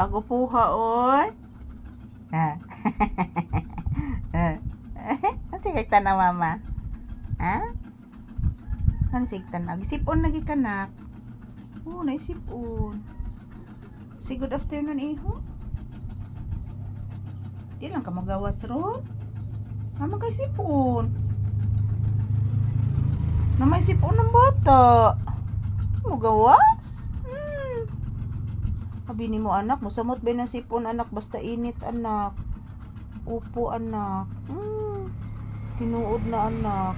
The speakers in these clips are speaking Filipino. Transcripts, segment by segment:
Bago puha, oy. Ha? Ano sigagtan na mama? Ha? Ano sigagtan na? Gisipon lagi ka na. Oh, naisipon. Say good afternoon, iho. Di lang ka magawas ron. Naman kay sipon. Namay sipon ng bata. Magawas? Sabi ni mo anak, musamot ba ng sipon anak, basta init anak. Upo anak. Tinuod na anak.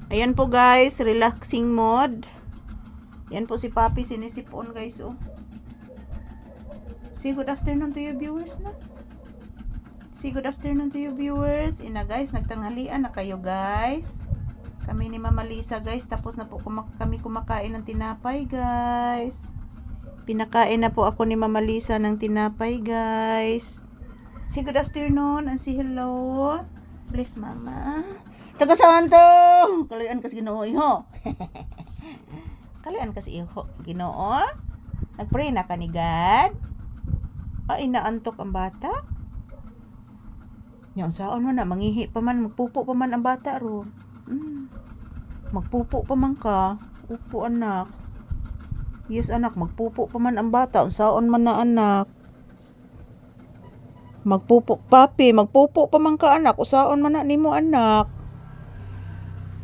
Ayan po guys, relaxing mode. Yan po si Papi, sinisipon guys, oh. Say good afternoon to your viewers na. Say good afternoon to your viewers. Ina guys, nagtanghalian na kayo guys. Kami ni Mama Lisa guys, tapos na po kami kumakain ng tinapay guys. Pinakain na po ako ni Mama Lisa ng tinapay guys. Say good afternoon and say hello. Bless Mama. Taga saan to? Kalayan kasi Ginoo iho. Kalayan kasi iho Ginoo. Nagpray na ka ni God. Ay, naantok ang bata. Yan, saan mo na, mangihi pa man, magpupo pa man ang bata ron. Magpupo pa man ka. Upo anak. Yes anak, magpupo pa man ang bata. Saan man na anak. Magpupo, Papi, magpupo pa man ka anak. Saan man na nimo anak.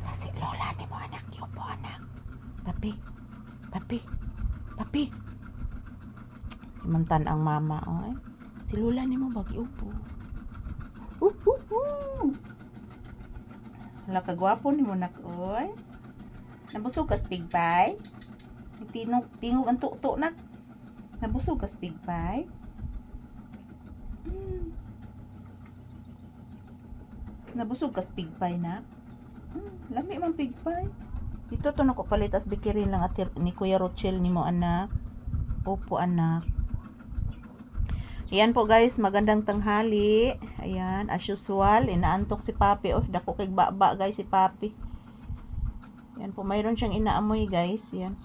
Kasi lola nimo anak, upo anak. Papi, Papi, Papi. Imantan ang mama, oy. Si lola nimo bagi upo. Hala ka gwapo ni mo nak, oy. Nabusog ka big pie? Tingog ang tukto nak. Nabusog ka big pie? Nabusog ka big pie nak? Lami man big pie. Dito to nako palitas bikirin lang at ni Kuya Rochelle ni mo anak. Opo anak. Ayan po guys, magandang tanghali. Ayan, as usual, inaantok si Papi. Oh, dako kay baba guys si Papi. Ayan po, mayroon siyang inaamoy guys. Ayan.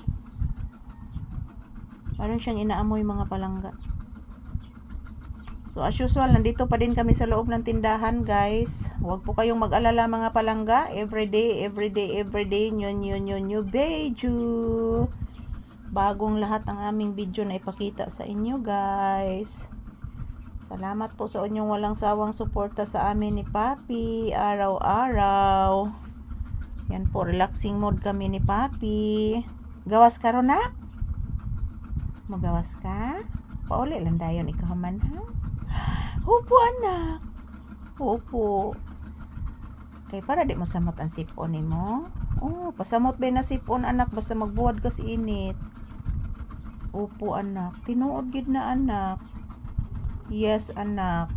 Mayroon siyang inaamoy mga palangga. So as usual, nandito pa din kami sa loob ng tindahan guys. Huwag po kayong mag-alala mga palangga. Everyday, nyo, beju. Bagong lahat ang aming video na ipakita sa inyo guys. Salamat po sa inyong walang sawang suporta sa amin ni Papi, araw-araw. Yan po, relaxing mode kami ni Papi. Gawas ka ron na? Magawas ka? Pauli lang dayon ikaw man ha? Opo anak. Opo. Kay para di mo samot ang sipon ni mo. Oh, pasamot ba na sipon anak basta magbuwad ka sa init. Opo anak. Tinuod gid na anak. Yes anak.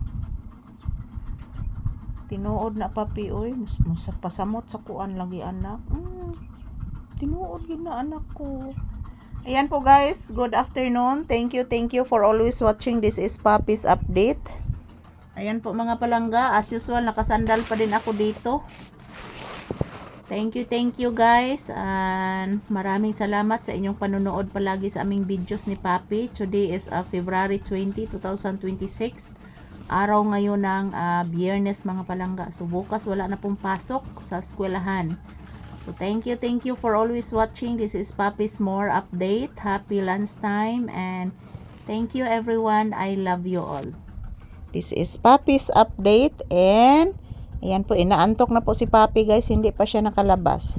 Tinuod na Papi oy. Musa pasamot sa kuan lagi anak. Tinuod gid na anak ko. Ayan po guys, good afternoon. Thank you for always watching. This is Papi's update. Ayan po mga palangga, as usual nakasandal pa din ako dito. Thank you guys, and maraming salamat sa inyong panonood palagi sa aming videos ni Papi. Today is February 20, 2026. Araw ngayon ng Biyernes mga palangga. So bukas wala na pong pasok sa eskwelahan. So thank you for always watching. This is Papi's More update. Happy lunchtime and thank you everyone. I love you all. This is Papi's update and ayan po, inaantok na po si Papi guys, hindi pa siya nakalabas.